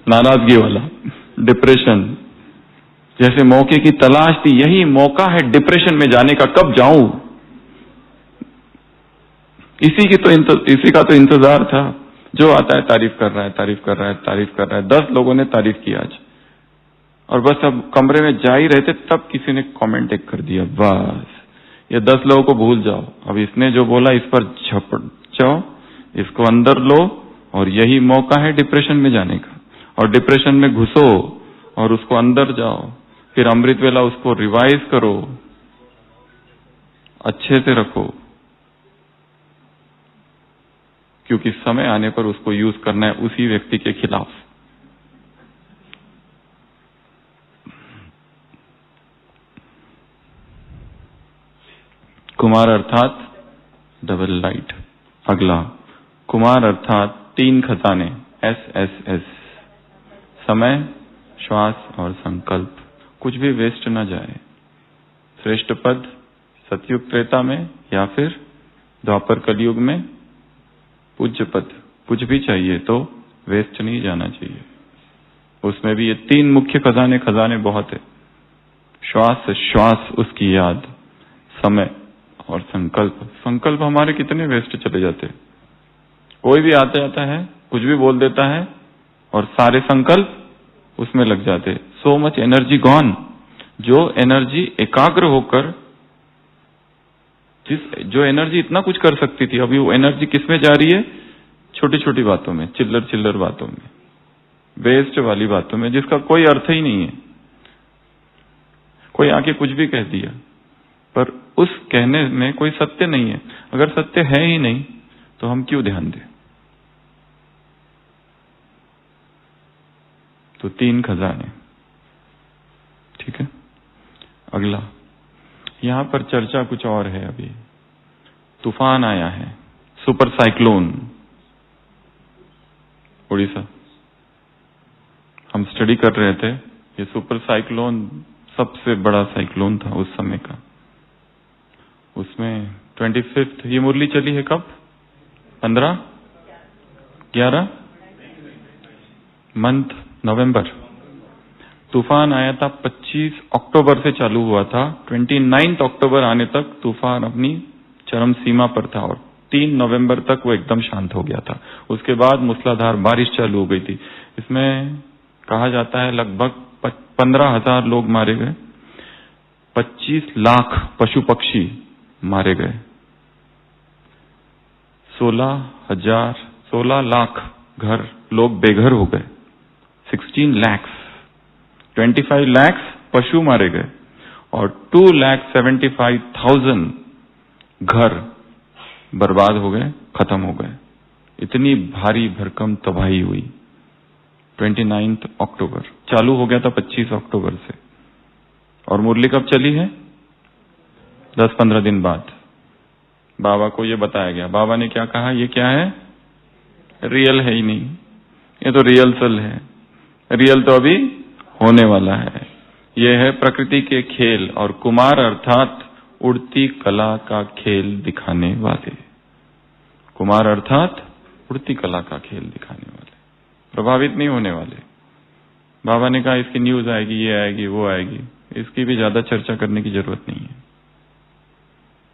नाराजगी वाला, डिप्रेशन। जैसे मौके की तलाश थी, यही मौका है डिप्रेशन में जाने का, कब जाऊं। इसी का तो इंतजार था। जो आता है तारीफ कर रहा है, तारीफ कर रहा है, तारीफ कर रहा है। 10 लोगों ने तारीफ की आज, और बस अब कमरे में जा ही रहे थे तब किसी ने कमेंट एक कर दिया, बस ये 10 लोगों को भूल जाओ। अब इसने जो बोला इस पर झपट जाओ, इसको अंदर लो, और यही मौका है डिप्रेशन में जाने का। और डिप्रेशन में घुसो और उसको अंदर जाओ, फिर अमृत वेला उसको रिवाइज करो, अच्छे से रखो, क्योंकि समय आने पर उसको यूज करना है उसी व्यक्ति के खिलाफ। कुमार अर्थात डबल लाइट। अगला, कुमार अर्थात 3 खजाने, SSS। समय, श्वास और संकल्प, कुछ भी वेस्ट ना जाए। श्रेष्ठ पद सतयुग त्रेता में, या फिर द्वापर कलयुग में पूज्य पद। कुछ भी चाहिए तो वेस्ट नहीं जाना चाहिए। उसमें भी ये 3 मुख्य खजाने बहुत है। श्वास से श्वास उसकी याद, समय और संकल्प। संकल्प हमारे कितने वेस्ट चले जाते हैं। कोई भी आता जाता है, कुछ भी बोल देता है, और सारे संकल्प उसमें लग जाते। So much energy gone. जो एनर्जी एकाग्र होकर, जो एनर्जी इतना कुछ कर सकती थी, अभी वो एनर्जी किसमें जा रही है? छोटी छोटी बातों में, चिल्लर चिल्लर बातों में, वेस्ट वाली बातों में, जिसका कोई अर्थ ही नहीं है। कोई आके कुछ भी कह दिया, पर उस कहने में कोई सत्य नहीं है। अगर सत्य है ही नहीं तो हम क्यों ध्यान दें? तो 3 खजाने, ठीक है। अगला, यहां पर चर्चा कुछ और है। अभी तूफान आया है, सुपर साइक्लोन उड़ीसा। हम स्टडी कर रहे थे, ये सुपर साइक्लोन सबसे बड़ा साइक्लोन था उस समय का। उसमें 25 ये मुरली चली है कब? 15, 11 मंथ नवंबर। तूफान आया था 25 अक्टूबर से चालू हुआ था, 29 अक्टूबर आने तक तूफान अपनी चरम सीमा पर था और 3 नवंबर तक वो एकदम शांत हो गया था। उसके बाद मूसलाधार बारिश चालू हो गई थी। इसमें कहा जाता है लगभग 15,000 लोग मारे गए, 25 लाख पशु पक्षी मारे गए, 16 लाख घर लोग बेघर हो गए, 16 lakhs, 25 lakhs पशु मारे गए और 2,75,000 घर बर्बाद हो गए, खत्म हो गए। इतनी भारी भरकम तबाही हुई। 29 अक्टूबर चालू हो गया था 25 अक्टूबर से, और मुरली कब चली है? 10-15 दिन बाद बाबा को ये बताया गया। बाबा ने क्या कहा? ये क्या है? रियल है ही नहीं, ये तो रिहर्सल है, रियल तो अभी होने वाला है। ये है प्रकृति के खेल, और कुमार अर्थात उड़ती कला का खेल दिखाने वाले। कुमार अर्थात उड़ती कला का खेल दिखाने वाले, प्रभावित नहीं होने वाले। बाबा ने कहा इसकी न्यूज आएगी, ये आएगी, वो आएगी, इसकी भी ज्यादा चर्चा करने की जरूरत नहीं है,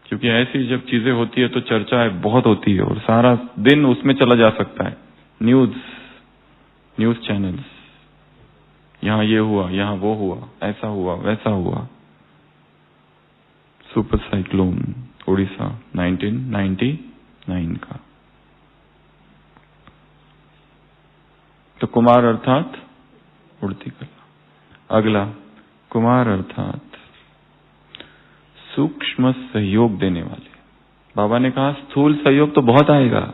क्योंकि ऐसी जब चीजें होती है तो चर्चा बहुत होती है और सारा दिन उसमें चला जा सकता है। न्यूज चैनल्स, यहां ये हुआ, यहां वो हुआ, ऐसा हुआ, वैसा हुआ। सुपर साइक्लोन उड़ीसा 1999 का। तो कुमार अर्थात उड़ती कला। अगला, कुमार अर्थात सूक्ष्म सहयोग देने वाले। बाबा ने कहा स्थूल सहयोग तो बहुत आएगा,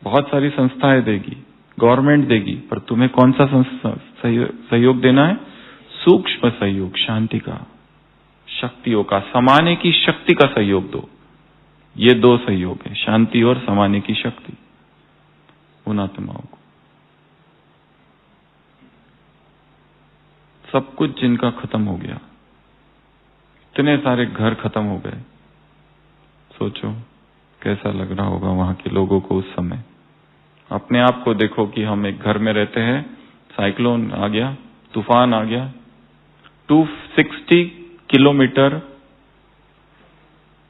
बहुत सारी संस्थाएं देगी, गवर्नमेंट देगी, पर तुम्हें कौन सा सहयोग देना है? सूक्ष्म सहयोग, शांति का, शक्तियों का, समाने की शक्ति का सहयोग दो। ये 2 सहयोग है, शांति और समाने की शक्ति उन आत्माओं को। सब कुछ जिनका खत्म हो गया, इतने सारे घर खत्म हो गए, सोचो कैसा लग रहा होगा वहां के लोगों को उस समय। अपने आप को देखो कि हम एक घर में रहते हैं, साइक्लोन आ गया, तूफान आ गया, 260 kilometre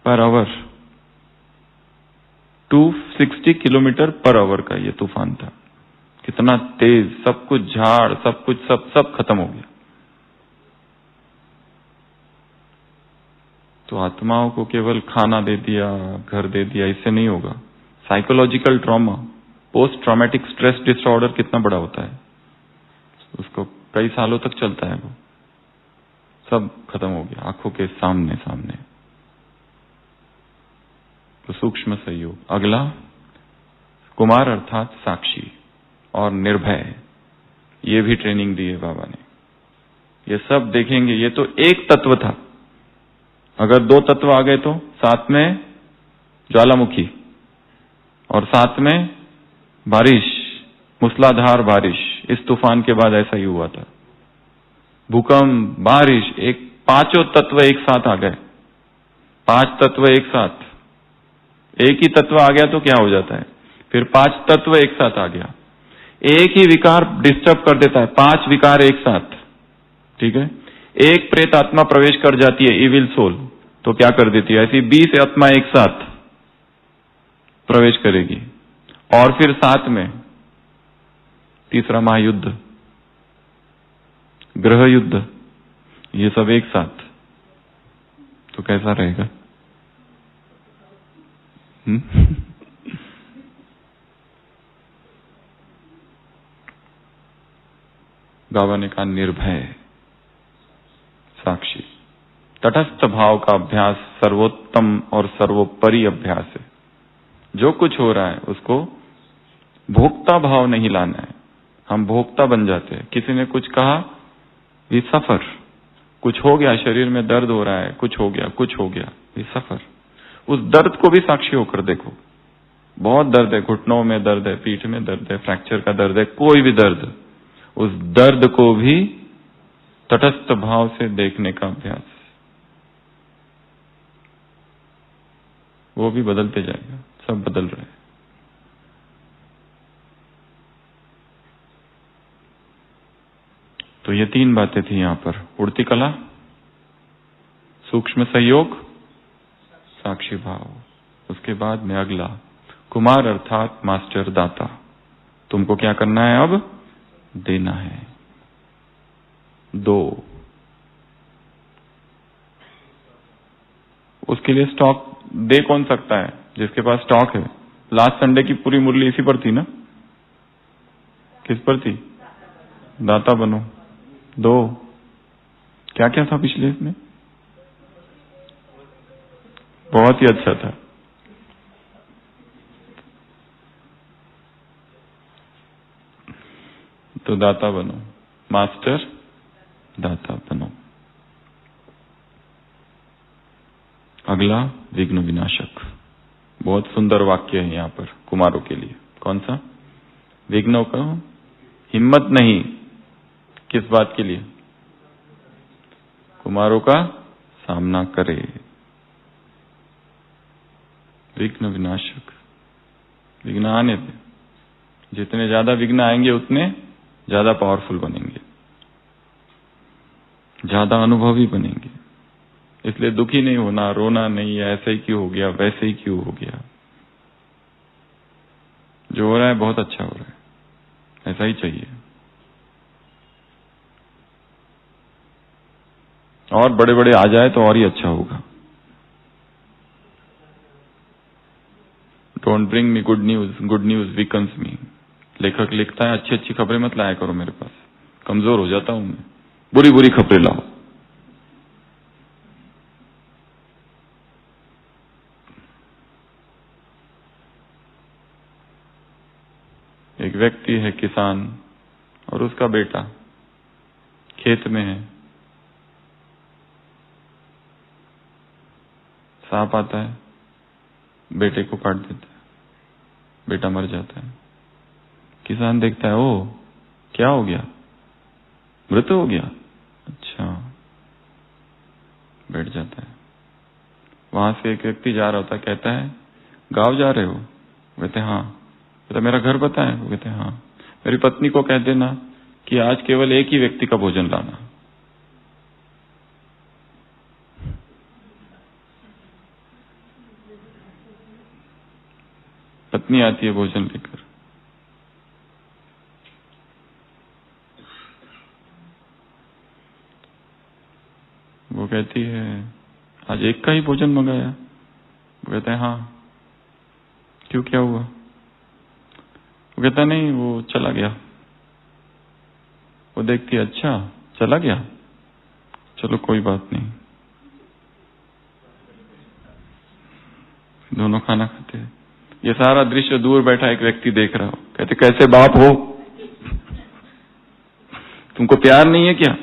per hour, 260 kilometre per hour का ये तूफान था। कितना तेज, सब कुछ झाड़, सब कुछ सब खत्म हो गया। तो आत्माओं को केवल खाना दे दिया, घर दे दिया, इससे नहीं होगा। Psychological trauma, post traumatic stress disorder कितना बड़ा होता है, उसको कई सालों तक चलता है, वो सब खत्म हो गया आंखों के सामने सामने। तो सूक्ष्म सहयोग। अगला, कुमार अर्थात साक्षी और निर्भय। ये भी ट्रेनिंग दी है बाबा ने। ये सब देखेंगे, ये तो एक तत्व था, अगर 2 तत्व आ गए तो साथ में ज्वालामुखी और साथ में बारिश, मूसलाधार बारिश। इस तूफान के बाद ऐसा ही हुआ था, भूकंप, बारिश, एक 5 तत्व एक साथ आ गए। 5 तत्व एक साथ, एक ही तत्व आ गया तो क्या हो जाता है? फिर 5 तत्व एक साथ आ गया। एक ही विकार डिस्टर्ब कर देता है, 5 विकार एक साथ, ठीक है। एक प्रेत आत्मा प्रवेश कर जाती है, इविल सोल, तो क्या कर देती है? ऐसी 20 आत्मा एक साथ प्रवेश करेगी। और फिर साथ में तीसरा महायुद्ध, ग्रह युद्ध, ये सब एक साथ, तो कैसा रहेगा? बाबा ने कहा निर्भय, साक्षी। तटस्थ भाव का अभ्यास सर्वोत्तम और सर्वोपरि अभ्यास है। जो कुछ हो रहा है उसको भोक्ता भाव नहीं लाना है। हम भोक्ता बन जाते हैं। किसी ने कुछ कहा, वी सफर, कुछ हो गया, शरीर में दर्द हो रहा है, कुछ हो गया, ये सफर। उस दर्द को भी साक्षी होकर देखो। बहुत दर्द है, घुटनों में दर्द है, पीठ में दर्द है, फ्रैक्चर का दर्द है, कोई भी दर्द, उस दर्द को भी तटस्थ भाव से देखने का अभ्यास, वो भी बदलते जाएगा। सब बदल रहे हैं। तो ये 3 बातें थी यहां पर। उड़ती कला, सूक्ष्म सहयोग, साक्षी भाव। उसके बाद में अगला, कुमार अर्थात मास्टर दाता। तुमको क्या करना है अब? देना है। 2, उसके लिए स्टॉक दे कौन सकता है? जिसके पास स्टॉक है। लास्ट संडे की पूरी मुरली इसी पर थी ना? किस पर थी? दाता बनो। 2, क्या क्या था पिछले इसमें? बहुत ही अच्छा था। तो दाता बनो, मास्टर दाता बनो। अगला, विघ्न विनाशक। बहुत सुंदर वाक्य है यहां पर कुमारों के लिए। कौन सा? विघ्नों का हिम्मत नहीं। किस बात के लिए? कुमारों का सामना करे। विघ्न विनाशक। विघ्न आने दे। जितने ज्यादा विघ्न आएंगे उतने ज्यादा पावरफुल बनेंगे, ज्यादा अनुभवी बनेंगे। इसलिए दुखी नहीं होना, रोना नहीं, ऐसे ही क्यों हो गया, वैसे ही क्यों हो गया। जो हो रहा है बहुत अच्छा हो रहा है, ऐसा ही चाहिए। और बड़े बड़े आ जाए तो और ही अच्छा होगा। Don't bring me good news weakens me. लेखक लिखता है, अच्छी अच्छी खबरें मत लाया करो मेरे पास, कमजोर हो जाता हूं मैं। बुरी बुरी खबरें लाओ। एक व्यक्ति है किसान, और उसका बेटा खेत में है। सांप आता है, बेटे को काट देता है, बेटा मर जाता है। किसान देखता है, ओ क्या हो गया, मृत हो गया, अच्छा, बैठ जाता है। वहां से एक व्यक्ति जा रहा होता है, कहता है, गांव जा रहे हो? कहते हाँ। कहता मेरा घर पता है? वो कहते हाँ। मेरी पत्नी को कह देना कि आज केवल एक ही व्यक्ति का भोजन लाना। पत्नी आती है भोजन लेकर। वो कहती है, आज एक का ही भोजन मंगाया? वो कहता है हाँ। क्यों, क्या हुआ? वो कहता नहीं, वो चला गया। वो देखती है, अच्छा चला गया, चलो कोई बात नहीं। दोनों खाना खाते हैं। ये सारा दृश्य दूर बैठा एक व्यक्ति देख रहा हो। कहते कैसे बाप हो, तुमको प्यार नहीं है क्या?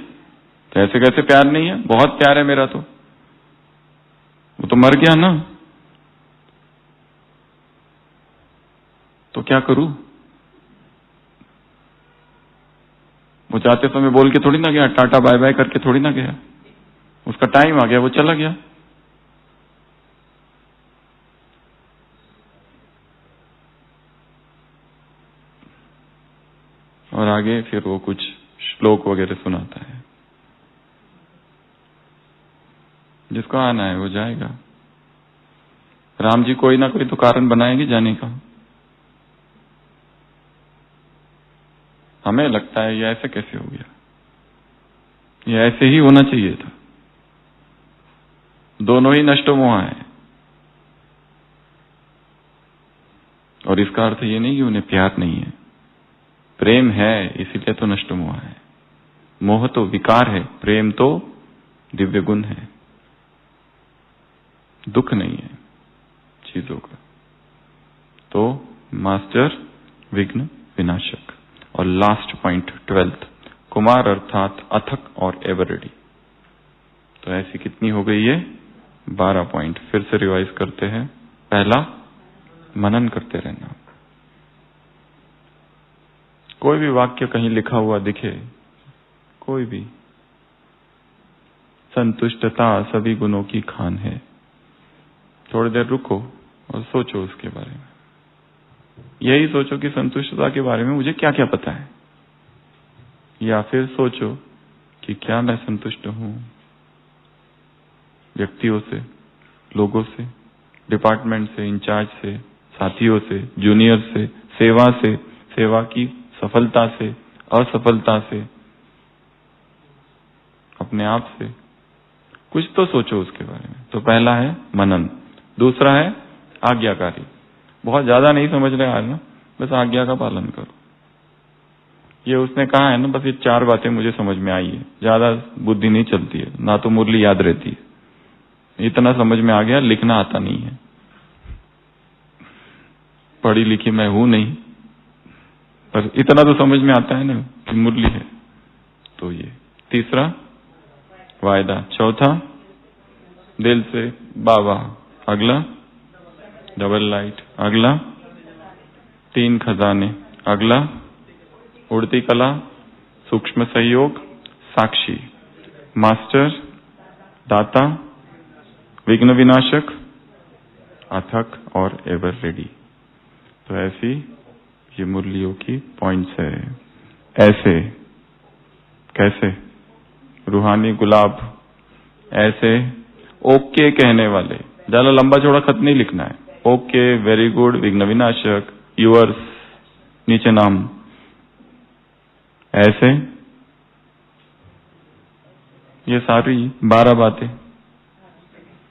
कैसे कैसे प्यार नहीं है? बहुत प्यार है मेरा। तो वो तो मर गया ना, तो क्या करूं? वो जाते समय बोल के थोड़ी ना गया, टाटा बाय बाय करके थोड़ी ना गया। उसका टाइम आ गया, वो चला गया। और आगे फिर वो कुछ श्लोक वगैरह सुनाता है। जिसको आना है वो जाएगा। राम जी कोई ना कोई तो कारण बनाएंगे जाने का। हमें लगता है ये ऐसे कैसे हो गया, ये ऐसे ही होना चाहिए था। दोनों ही नष्ट मोह है। और इसका अर्थ ये नहीं कि उन्हें प्यार नहीं है, प्रेम है, इसीलिए तो नष्ट मोह है। मोह तो विकार है, प्रेम तो दिव्य गुण है, दुख नहीं है चीजों का। तो मास्टर, विघ्न विनाशक। और लास्ट पॉइंट 12th, कुमार अर्थात अथक और एवर रेडी। तो ऐसी कितनी हो गई ये? 12 पॉइंट। फिर से रिवाइज करते हैं। पहला, मनन करते रहना। कोई भी वाक्य कहीं लिखा हुआ दिखे, कोई भी, संतुष्टता सभी गुणों की खान है। थोड़ी देर रुको और सोचो उसके बारे में। यही सोचो कि संतुष्टता के बारे में मुझे क्या क्या पता है, या फिर सोचो कि क्या मैं संतुष्ट हूं व्यक्तियों से, लोगों से, डिपार्टमेंट से, इंचार्ज से, साथियों से, जूनियर से, सेवा से, सेवा की सफलता से, असफलता से, अपने आप से। कुछ तो सोचो उसके बारे में। तो पहला है मनन। दूसरा है आज्ञाकारी। बहुत ज्यादा नहीं समझ रहे आज ना, बस आज्ञा का पालन करो। ये उसने कहा है ना, बस ये 4 बातें मुझे समझ में आई है, ज्यादा बुद्धि नहीं चलती है, ना तो मुरली याद रहती है। इतना समझ में आ गया, लिखना आता नहीं है। पढ़ी लिखी मैं हूं नहीं, पर इतना तो समझ में आता है ना कि मुरली है। तो ये तीसरा वायदा। चौथा दिल से बाबा। अगला डबल लाइट। अगला 3 खजाने। अगला उड़ती कला, सूक्ष्म सहयोग, साक्षी, मास्टर, दाता, विघ्न विनाशक, अथक और एवर रेडी। तो ऐसी ये मुरलियों की पॉइंट्स है। ऐसे कैसे? रूहानी गुलाब ऐसे ओके कहने वाले, ज्यादा लंबा चौड़ा खत नहीं लिखना है। ओके, वेरी गुड, विघ्न विनाशक, यूअर्स, नीचे नाम। ऐसे ये सारी 12 बातें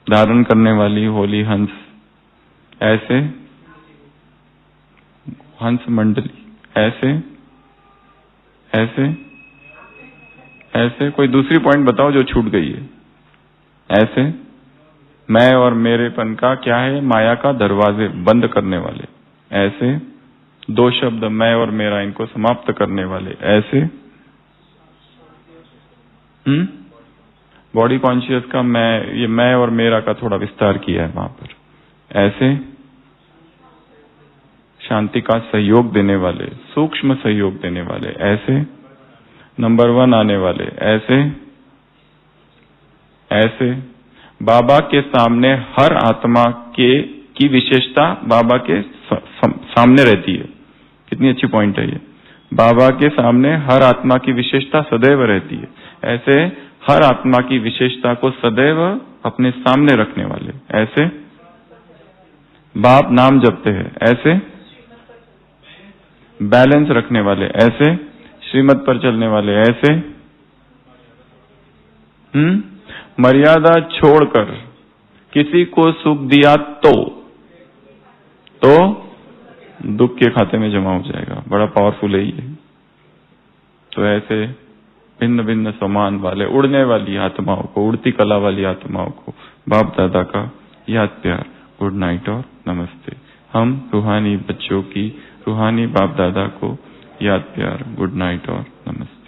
धारण करने वाली होली हंस। ऐसे हंस मंडली। ऐसे ऐसे ऐसे कोई दूसरी पॉइंट बताओ जो छूट गई है। ऐसे मैं और मेरेपन का क्या है? माया का दरवाजे बंद करने वाले। ऐसे 2 शब्द मैं और मेरा, इनको समाप्त करने वाले। ऐसे बॉडी कॉन्शियस का मैं, ये मैं और मेरा का थोड़ा विस्तार किया है वहां पर। ऐसे शांति का सहयोग देने वाले, सूक्ष्म सहयोग देने वाले। ऐसे नंबर 1 आने वाले। ऐसे ऐसे बाबा के सामने हर आत्मा की विशेषता बाबा के सामने रहती है। कितनी अच्छी पॉइंट है ये। बाबा के सामने हर आत्मा की विशेषता सदैव रहती है। ऐसे हर आत्मा की विशेषता को सदैव अपने सामने रखने वाले। ऐसे बाप नाम जपते हैं। ऐसे बैलेंस रखने वाले। ऐसे श्रीमत पर चलने वाले। ऐसे मर्यादा छोड़कर किसी को सुख दिया तो दुख के खाते में जमा हो जाएगा। बड़ा पावरफुल है ये। तो ऐसे भिन्न भिन्न समान वाले, उड़ने वाली आत्माओं को, उड़ती कला वाली आत्माओं को बाप दादा का याद प्यार, गुड नाइट और नमस्ते। हम रूहानी बच्चों की, रूहानी बाप दादा को याद प्यार, गुड नाइट और नमस्ते।